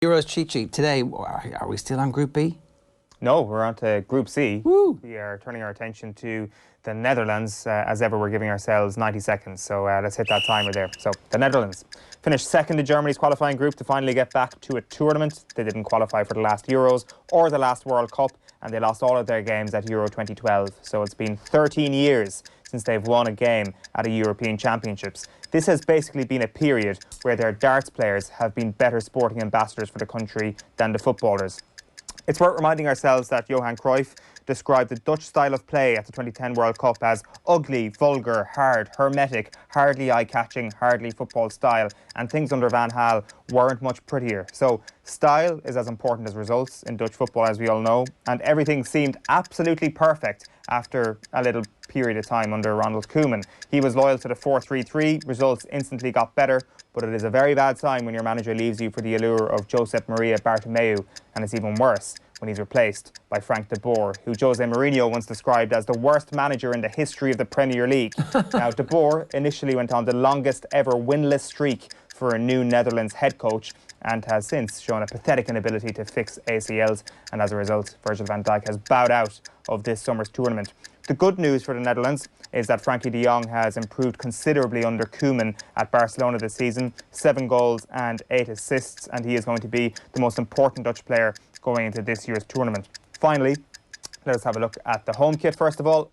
Euros cheat sheet today. Are we still on Group B? No, we're on to Group C. Woo. We are turning our attention to the Netherlands. As ever, we're giving ourselves 90 seconds. So let's hit that timer there. So the Netherlands finished second in Germany's qualifying group to finally get back to a tournament. They didn't qualify for the last Euros or the last World Cup, and they lost all of their games at Euro 2012. So it's been 13 years since they've won a game at a European Championships. This has basically been a period where their darts players have been better sporting ambassadors for the country than the footballers. It's worth reminding ourselves that Johan Cruyff described the Dutch style of play at the 2010 World Cup as ugly, vulgar, hard, hermetic, hardly eye-catching, hardly football style, and things under Van Gaal weren't much prettier. So style is as important as results in Dutch football, as we all know, and everything seemed absolutely perfect after a little period of time under Ronald Koeman. He was loyal to the 4-3-3, results instantly got better, but it is a very bad sign when your manager leaves you for the allure of Josep Maria Bartomeu, and it's even worse when he's replaced by Frank de Boer, who Jose Mourinho once described as the worst manager in the history of the Premier League. Now, de Boer initially went on the longest ever winless streak for a new Netherlands head coach and has since shown a pathetic inability to fix ACLs, and as a result, Virgil van Dijk has bowed out of this summer's tournament. The good news for the Netherlands is that Frankie de Jong has improved considerably under Koeman at Barcelona this season, 7 goals and 8 assists, and he is going to be the most important Dutch player going into this year's tournament. Finally, let us have a look at the home kit first of all.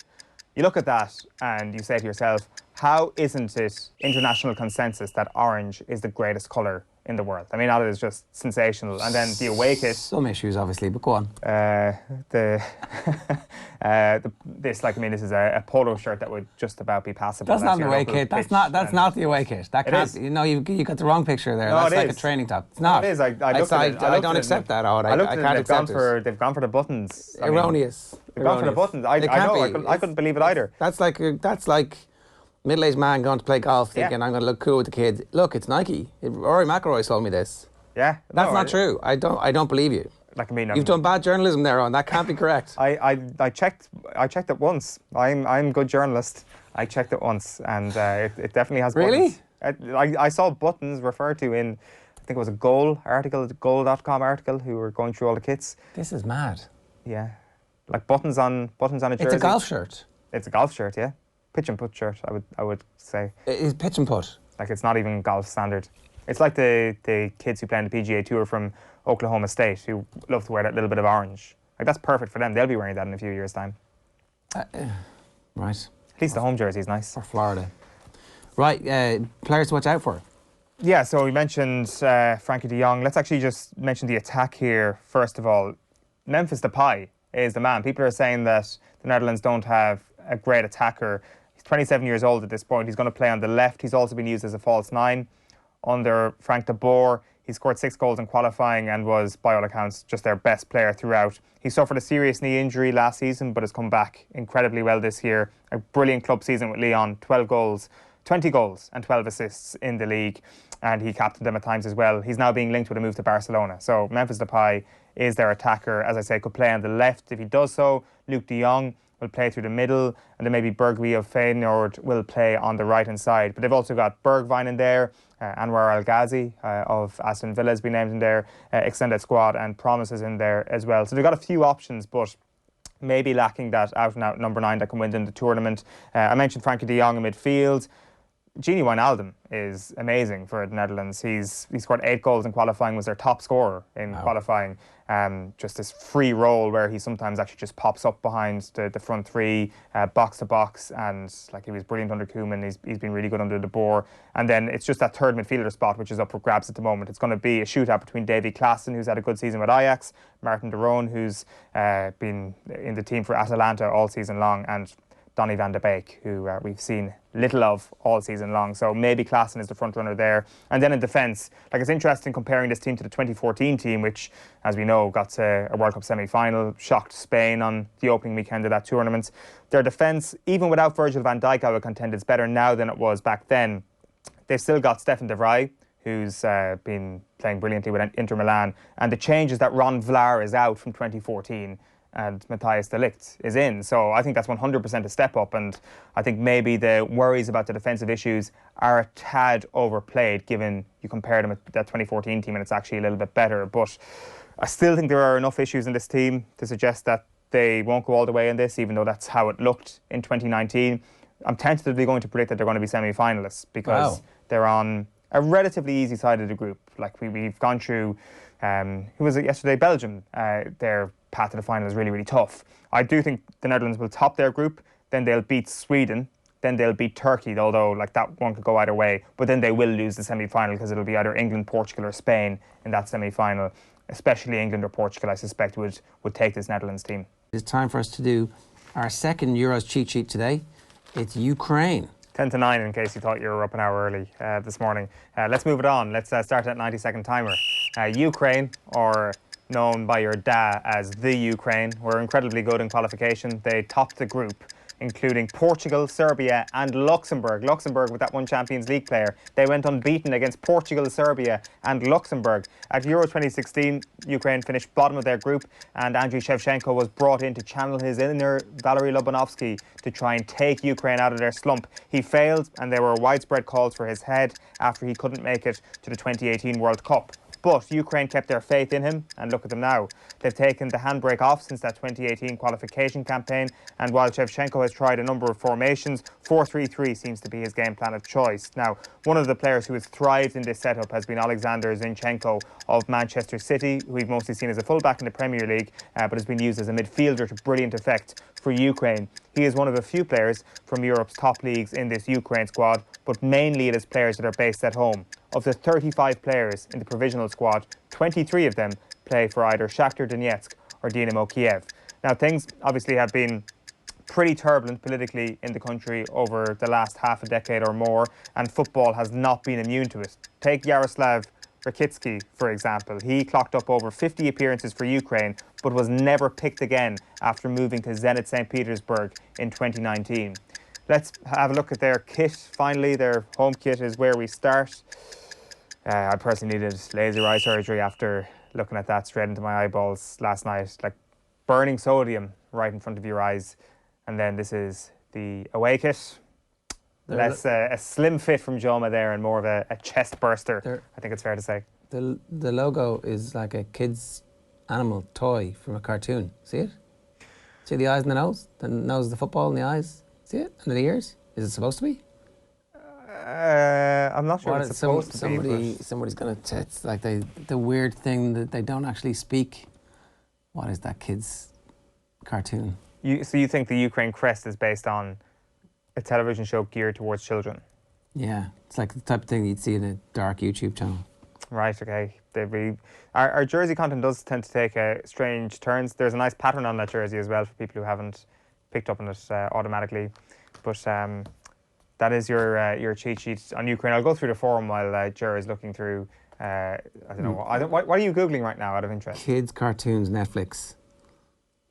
You look at that and you say to yourself, how isn't it international consensus that orange is the greatest colour in the world? I mean, that is just sensational. And then the away kit. Some issues, obviously, but go on. This is a polo shirt that would just about be passable. That's not the away kit. That's not the away kit. That can't. You know, you got the wrong picture there. No, that's like a training top. It's not. No, it is. I don't accept that. I can't accept it. They've gone for the buttons. Erroneous. They've gone for the buttons. I couldn't believe it either. That's like middle-aged man going to play golf thinking I'm going to look cool with the kids. Look, it's Nike. Rory McIlroy told me this. Yeah. That's not true. I don't believe you. You've done bad journalism there, and that can't be correct. I checked it once. I'm a good journalist. I checked it once, and it definitely has buttons. Really? I saw buttons referred to in, I think it was a Goal article, goal.com article, who were going through all the kits. This is mad. Yeah. Like buttons on a jersey. It's a golf shirt. It's a golf shirt, yeah. Pitch and putt shirt, I would say. It's pitch and putt. Like, it's not even golf standard. It's like the kids who play on the PGA Tour from Oklahoma State who love to wear that little bit of orange. Like, that's perfect for them. They'll be wearing that in a few years' time. Right. At least the home jersey is nice. For Florida. Right, players to watch out for. Yeah, so we mentioned Frankie de Jong. Let's actually just mention the attack here first of all. Memphis Depay is the man. People are saying that the Netherlands don't have a great attacker. He's 27 years old at this point. He's going to play on the left. He's also been used as a false 9 under Frank de Boer. He scored 6 goals in qualifying and was, by all accounts, just their best player throughout. He suffered a serious knee injury last season, but has come back incredibly well this year. A brilliant club season with Lyon, 20 goals and 12 assists in the league, and he captained them at times as well. He's now being linked with a move to Barcelona. So Memphis Depay is their attacker. As I say, could play on the left. If he does so, Luc de Jong will play through the middle, and then maybe Bergwijn of Feyenoord will play on the right-hand side. But they've also got Bergwijn in there, Anwar El Ghazi of Aston Villa has been named in their extended squad, and Promises in there as well. So they've got a few options, but maybe lacking that out-and-out number 9 that can win them the tournament. I mentioned Frankie de Jong in midfield. Gini Wijnaldum is amazing for the Netherlands. He scored 8 goals in qualifying, was their top scorer in qualifying. Just this free role where he sometimes actually just pops up behind the front 3, box to box, and like, he was brilliant under Koeman. He's been really good under de Boer. And then it's just that third midfielder spot which is up for grabs at the moment. It's going to be a shootout between Davy Klaassen, who's had a good season with Ajax, Martin de Roon, who's been in the team for Atalanta all season long, and Donny van de Beek, who we've seen little of all season long. So maybe Klaassen is the front runner there. And then in defence, like, it's interesting comparing this team to the 2014 team, which, as we know, got to a World Cup semi-final, shocked Spain on the opening weekend of that tournament. Their defence, even without Virgil van Dijk, I would contend it's better now than it was back then. They've still got Stefan de Vrij, who's been playing brilliantly with Inter Milan. And the change is that Ron Vlaar is out from 2014. and Matthias de Ligt is in. So I think that's 100% a step up, and I think maybe the worries about the defensive issues are a tad overplayed given you compare them with that 2014 team and it's actually a little bit better. But I still think there are enough issues in this team to suggest that they won't go all the way in this, even though that's how it looked in 2019. I'm tentatively going to predict that they're going to be semi-finalists because they're on a relatively easy side of the group. Like we've gone through, who was it yesterday? Belgium. Their path to the final is really, really tough. I do think the Netherlands will top their group, then they'll beat Sweden, then they'll beat Turkey, although like that one could go either way. But then they will lose the semi-final because it'll be either England, Portugal or Spain in that semi-final. Especially England or Portugal, I suspect, would take this Netherlands team. It's time for us to do our second Euros cheat sheet today. It's Ukraine. 10 to 9 in case you thought you were up an hour early this morning. Let's move it on. Let's start that 90-second timer. Ukraine, or known by your dad as the Ukraine, were incredibly good in qualification. They topped the group, including Portugal, Serbia and Luxembourg. Luxembourg with that one Champions League player. They went unbeaten against Portugal, Serbia and Luxembourg. At Euro 2016, Ukraine finished bottom of their group and Andriy Shevchenko was brought in to channel his inner Valery Lobanovsky to try and take Ukraine out of their slump. He failed and there were widespread calls for his head after he couldn't make it to the 2018 World Cup. But Ukraine kept their faith in him, and look at them now. They've taken the handbrake off since that 2018 qualification campaign, and while Shevchenko has tried a number of formations, 4-3-3 seems to be his game plan of choice. Now, one of the players who has thrived in this setup has been Alexander Zinchenko of Manchester City, who we've mostly seen as a fullback in the Premier League, but has been used as a midfielder to brilliant effect for Ukraine. He is one of a few players from Europe's top leagues in this Ukraine squad, but mainly it is players that are based at home. Of the 35 players in the provisional squad, 23 of them play for either Shakhtar Donetsk or Dynamo Kiev. Now, things obviously have been pretty turbulent politically in the country over the last half a decade or more, and football has not been immune to it. Take Yaroslav Rakitsky, for example. He clocked up over 50 appearances for Ukraine, but was never picked again after moving to Zenit St. Petersburg in 2019. Let's have a look at their kit. Finally, their home kit is where we start. I personally needed laser eye surgery after looking at that straight into my eyeballs last night. Like burning sodium right in front of your eyes. And then this is the away kit. Less a slim fit from Joma there and more of a chest burster, I think it's fair to say. The logo is like a kid's animal toy from a cartoon. See it? See the eyes and the nose? The nose is the football and the eyes. See it? And the ears? Is it supposed to be? I'm not sure what it's supposed to be. Somebody's going to... It's like the weird thing that they don't actually speak. What is that kid's cartoon? So you think the Ukraine crest is based on a television show geared towards children? Yeah. It's like the type of thing you'd see in a dark YouTube channel. Right, okay. Our jersey content does tend to take strange turns. There's a nice pattern on that jersey as well for people who haven't picked up on it automatically. But that is your cheat sheet on Ukraine. I'll go through the forum while Ger is looking through. I don't know. What are you Googling right now out of interest? Kids cartoons, Netflix.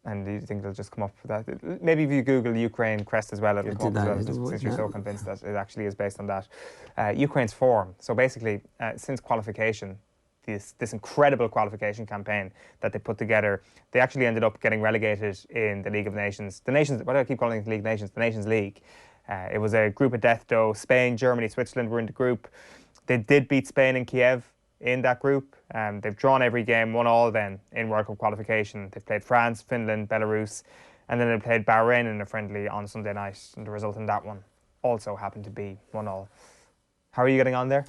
And do you think it'll just come up for that? Maybe if you Google Ukraine crest as well, it'll come up as well, since you're so convinced that it actually is based on that. Ukraine's form. So basically, since qualification, this incredible qualification campaign that they put together, they actually ended up getting relegated in the League of Nations. Why do I keep calling it the League of Nations? The Nations League. It was a group of death, though. Spain, Germany, Switzerland were in the group. They did beat Spain and Kiev in that group. They've drawn every game, 1-1 then in World Cup qualification. They've played France, Finland, Belarus, and then they played Bahrain in a friendly on Sunday night. And the result in that one also happened to be 1-1. How are you getting on there?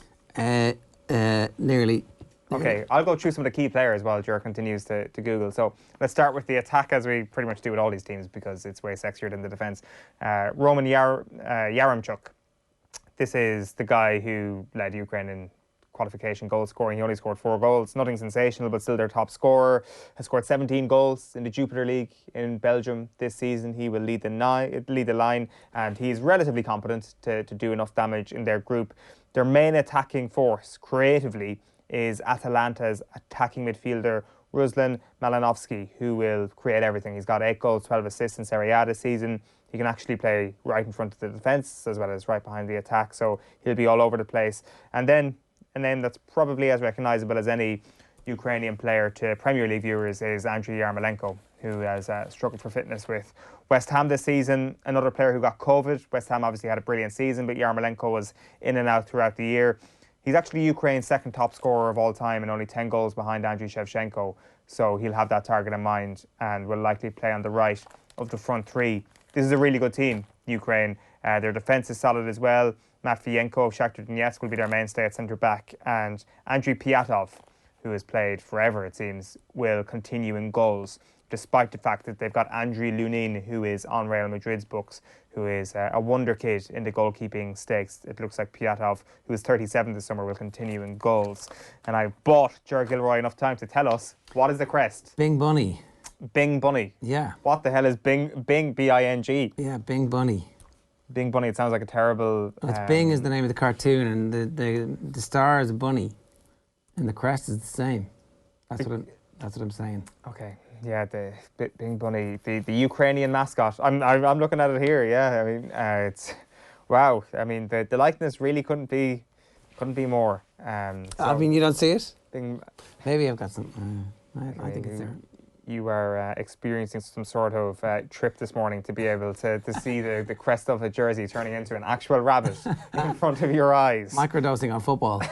Nearly. Okay, I'll go through some of the key players while Ger continues to Google. So let's start with the attack, as we pretty much do with all these teams because it's way sexier than the defence. Roman Yaremchuk. This is the guy who led Ukraine in qualification goal scoring. He only scored 4 goals. Nothing sensational, but still their top scorer. Has scored 17 goals in the Jupiter League in Belgium this season. He will lead the line, and he's relatively competent to do enough damage in their group. Their main attacking force, creatively, is Atalanta's attacking midfielder Ruslan Malinovsky, who will create everything. He's got 8 goals, 12 assists in Serie A this season. He can actually play right in front of the defence as well as right behind the attack, so he'll be all over the place. And then a name that's probably as recognisable as any Ukrainian player to Premier League viewers is Andriy Yarmolenko. who has struggled for fitness with West Ham this season. Another player who got COVID. West Ham obviously had a brilliant season, but Yarmolenko was in and out throughout the year. He's actually Ukraine's second top scorer of all time and only 10 goals behind Andriy Shevchenko. So he'll have that target in mind and will likely play on the right of the front three. This is a really good team, Ukraine. Their defence is solid as well. Matvienko of Shakhtar Donetsk will be their mainstay at centre-back. And Andriy Piatov, who has played forever, it seems, will continue in goals, despite the fact that they've got Andriy Lunin, who is on Real Madrid's books, who is a wonder kid in the goalkeeping stakes. It looks like Piatov, who is 37 this summer, will continue in goals. And I bought Ger Gilroy enough time to tell us, what is the crest? Bing Bunny. Bing Bunny. Yeah. What the hell is Bing, B-I-N-G? Yeah, Bing Bunny. Bing Bunny, it sounds like a terrible... Bing is the name of the cartoon, and the star is a bunny, and the crest is the same. That's what I'm saying. Okay. Yeah, the Bing Bunny, the Ukrainian mascot. I'm looking at it here. Yeah, I mean, it's wow. I mean, the likeness really couldn't be more. I mean, you don't see it? Bing, Maybe I've got some. I think it's there. You are experiencing some sort of trip this morning to be able to see the crest of a jersey turning into an actual rabbit in front of your eyes. Microdosing on football.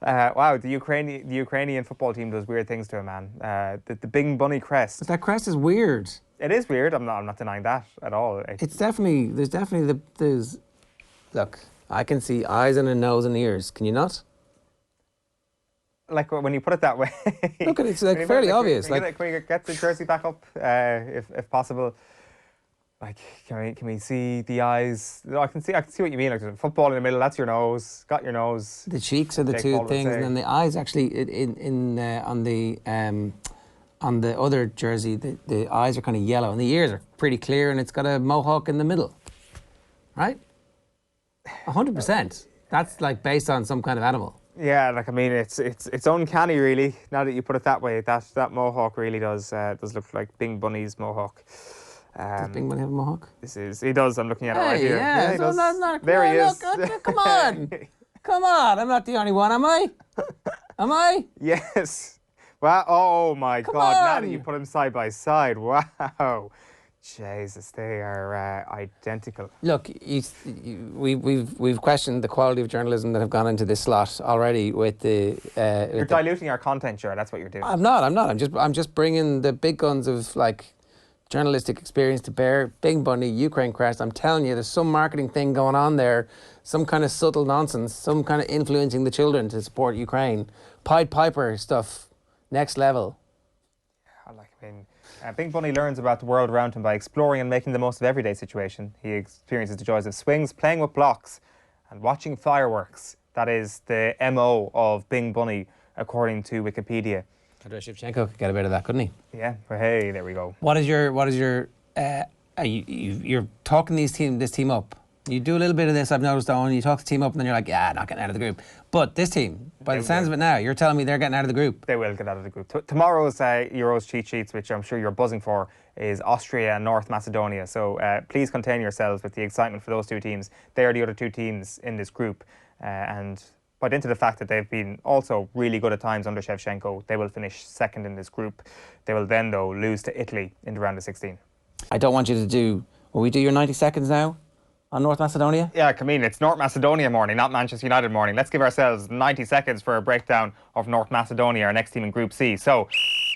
Wow, the Ukrainian football team does weird things to a man. The Bing Bunny crest. But that crest is weird. It is weird. I'm not denying that at all. It's definitely there's. Look, I can see eyes and a nose and ears. Can you not? Like when you put it that way. Look, it's like fairly obvious. Can we get the jersey back up, if possible? Like, can we see the eyes? I can see what you mean. Like the football in the middle, that's your nose. Got your nose. The cheeks are the two things, and then the eyes actually on the other jersey, the eyes are kind of yellow, and the ears are pretty clear, and it's got a mohawk in the middle, right? 100%. That's like based on some kind of animal. Yeah, like I mean, it's uncanny, really. Now that you put it that way, that mohawk really does look like Bing Bunny's mohawk. Does Bing Bunny have a mohawk? He does. I'm looking at it right here. Yeah, he so does. There he is. Look, come on. Come on. I'm not the only one, am I? Am I? Yes. Wow. Oh my Come God. on. Now that you put them side by side. Wow. Jesus, they are identical. Look, we've questioned the quality of journalism that have gone into this slot already with the. You're diluting our content, sure. That's what you're doing. I'm not. I'm just bringing the big guns of like journalistic experience to bear. Bing Bunny, Ukraine crest. I'm telling you, there's some marketing thing going on there, some kind of subtle nonsense, some kind of influencing the children to support Ukraine. Pied Piper stuff, next level. Bing Bunny learns about the world around him by exploring and making the most of everyday situation. He experiences the joys of swings, playing with blocks, and watching fireworks. That is the MO of Bing Bunny, according to Wikipedia. Andriy Shevchenko could get a bit of that, couldn't he? Yeah. Well, hey, there we go. What is your? You're talking this team up. You do a little bit of this, I've noticed, Owen. You talk the team up and then you're like, yeah, not getting out of the group. But this team, by the sounds of it now, you're telling me they're getting out of the group. They will get out of the group. Tomorrow's Euros cheat sheets, which I'm sure you're buzzing for, is Austria and North Macedonia. So please contain yourselves with the excitement for those two teams. They are the other two teams in this group. And but into the fact that they've been also really good at times under Shevchenko, they will finish second in this group. They will then, though, lose to Italy in the round of 16. I don't want you to do... Will we do your 90 seconds now? On North Macedonia? Yeah, I mean, it's North Macedonia morning, not Manchester United morning. Let's give ourselves 90 seconds for a breakdown of North Macedonia, our next team in Group C. So,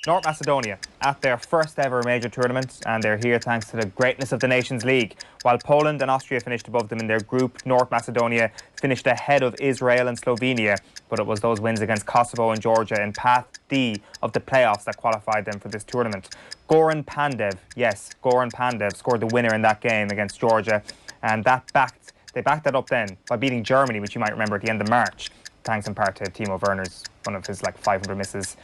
North Macedonia at their first ever major tournament, and they're here thanks to the greatness of the Nations League. While Poland and Austria finished above them in their group, North Macedonia finished ahead of Israel and Slovenia, but it was those wins against Kosovo and Georgia in Path D of the playoffs that qualified them for this tournament. Goran Pandev, yes, Goran Pandev scored the winner in that game against Georgia, and they backed that up then by beating Germany, which you might remember at the end of March, thanks in part to Timo Werner's one of his like 500 misses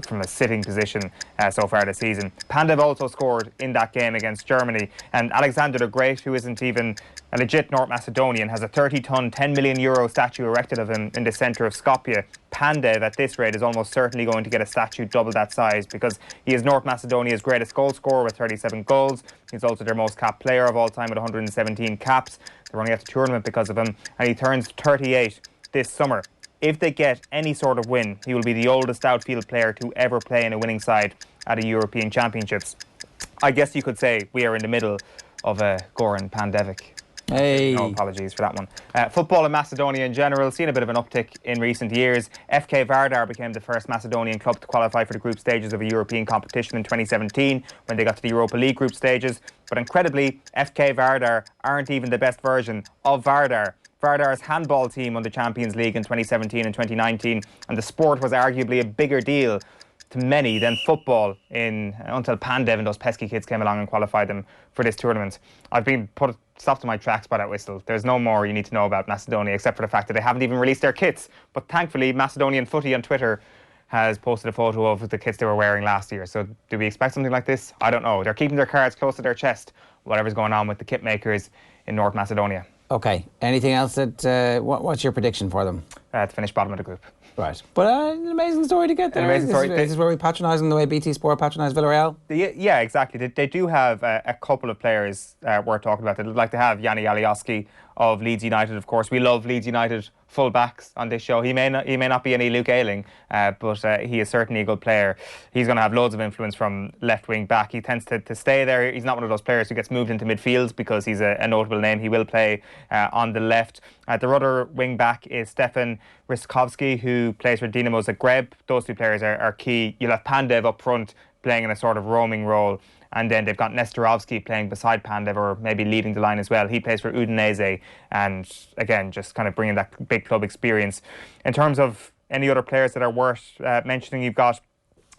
from a sitting position so far this season. Pandev also scored in that game against Germany, and Alexander the Great, who isn't even a legit North Macedonian, has a 30-ton, €10 million statue erected of him in the centre of Skopje. Pandev, at this rate, is almost certainly going to get a statue double that size because he is North Macedonia's greatest goal scorer with 37 goals. He's also their most capped player of all time with 117 caps. They're only at the tournament because of him, and he turns 38 this summer. If they get any sort of win, he will be the oldest outfield player to ever play in a winning side at a European Championships. I guess you could say we are in the middle of a Goran pandemic. Hey. No apologies for that one. Football in Macedonia in general, seen a bit of an uptick in recent years. FK Vardar became the first Macedonian club to qualify for the group stages of a European competition in 2017 when they got to the Europa League group stages. But incredibly, FK Vardar aren't even the best version of Vardar. Vardar's handball team won the Champions League in 2017 and 2019, and the sport was arguably a bigger deal to many than football until Pandev and those pesky kids came along and qualified them for this tournament. I've been stopped in my tracks by that whistle. There's no more you need to know about Macedonia except for the fact that they haven't even released their kits. But thankfully, Macedonian Footy on Twitter has posted a photo of the kits they were wearing last year. So do we expect something like this? I don't know. They're keeping their cards close to their chest, whatever's going on with the kit makers in North Macedonia. Okay. Anything else that, what's your prediction for them? To finish bottom of the group. Right. But an amazing story to get there. An amazing story. This is where we patronise them the way BT Sport patronised Villarreal. Yeah, exactly. They do have a couple of players worth talking about. They'd like to have Yanni Alioski of Leeds United, of course. We love Leeds United full-backs on this show. He may not be any Luke Ayling, but he is certainly a good player. He's going to have loads of influence from left wing back. He tends to stay there. He's not one of those players who gets moved into midfield because he's a notable name. He will play on the left. The other wing back is Stefan Riskovski, who plays for Dinamo Zagreb. Those two players are key. You'll have Pandev up front playing in a sort of roaming role. And then they've got Nestorovski playing beside Pandev, or maybe leading the line as well. He plays for Udinese, and again, just kind of bringing that big club experience. In terms of any other players that are worth mentioning, you've got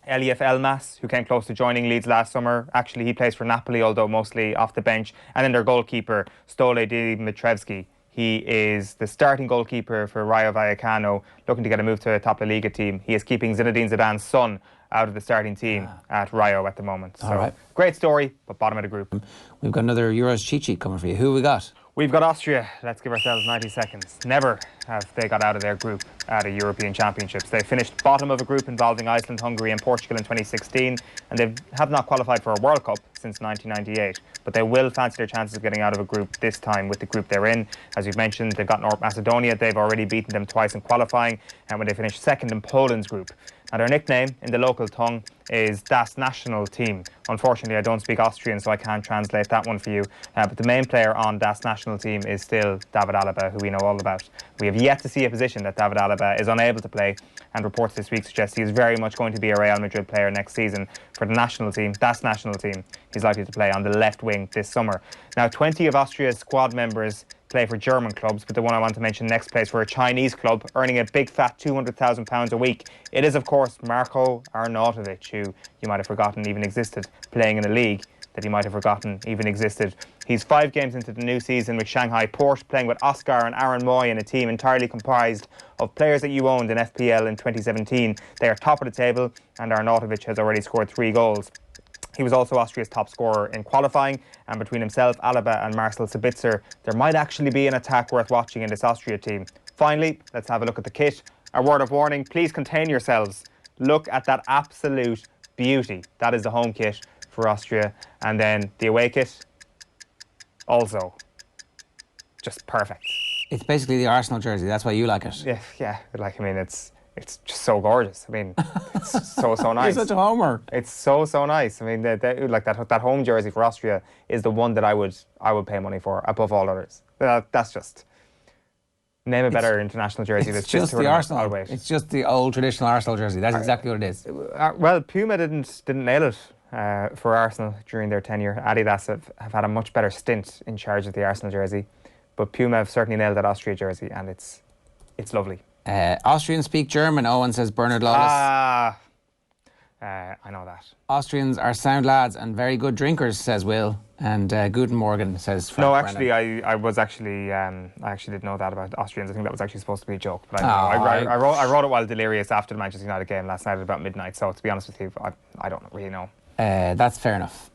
Elif Elmas, who came close to joining Leeds last summer. Actually, he plays for Napoli, although mostly off the bench. And then their goalkeeper, Stole Dimitrevski. He is the starting goalkeeper for Rayo Vallecano, looking to get a move to a top La Liga team. He is keeping Zinedine Zidane's son out of the starting team at Rayo at the moment. So, right. Great story, but bottom of the group. We've got another Euros cheat sheet coming for you. Who we got? We've got Austria. Let's give ourselves 90 seconds. Never have they got out of their group at a European Championships. They finished bottom of a group involving Iceland, Hungary and Portugal in 2016, and they have not qualified for a World Cup since 1998. But they will fancy their chances of getting out of a group this time with the group they're in. As you've mentioned, they've got North Macedonia. They've already beaten them twice in qualifying, and when they finished second in Poland's group. Now, their nickname in the local tongue is Das National Team. Unfortunately, I don't speak Austrian, so I can't translate that one for you. But the main player on Das National Team is still David Alaba, who we know all about. We have yet to see a position that David Alaba is unable to play, and reports this week suggest he is very much going to be a Real Madrid player next season. For the national team, Das National Team, he's likely to play on the left wing this summer. Now, 20 of Austria's squad members play for German clubs, but the one I want to mention next plays for a Chinese club, earning a big fat £200,000 a week. It is, of course, Marko Arnautovic, who you might have forgotten even existed, playing in a league that you might have forgotten even existed. He's 5 games into the new season with Shanghai Port, playing with Oscar and Aaron Moy in a team entirely comprised of players that you owned in FPL in 2017. They are top of the table, and Arnautovic has already scored 3 goals. He was also Austria's top scorer in qualifying, and between himself, Alaba and Marcel Sabitzer, there might actually be an attack worth watching in this Austria team. Finally, let's have a look at the kit. A word of warning, please contain yourselves. Look at that absolute beauty. That is the home kit for Austria. And then the away kit, also just perfect. It's basically the Arsenal jersey. That's why you like it. Yeah. Like, I mean, it's just so gorgeous. I mean, it's so nice. You're such a homer. It's so nice. I mean, like that home jersey for Austria is the one that I would pay money for above all others. That's just name a better international jersey. It's just the Arsenal. It's just the old traditional Arsenal jersey. That's exactly what it is. Well, Puma didn't nail it for Arsenal during their tenure. Adidas have had a much better stint in charge of the Arsenal jersey, but Puma have certainly nailed that Austria jersey, and it's lovely. Austrians speak German, Owen says Bernard Lawless. I know that. Austrians are sound lads and very good drinkers, says Will. And Guten Morgen, says Frank. No, actually, I actually didn't know that about Austrians. I think that was actually supposed to be a joke. But I wrote it while delirious after the Manchester United game last night at about midnight. So to be honest with you, I don't really know. That's fair enough.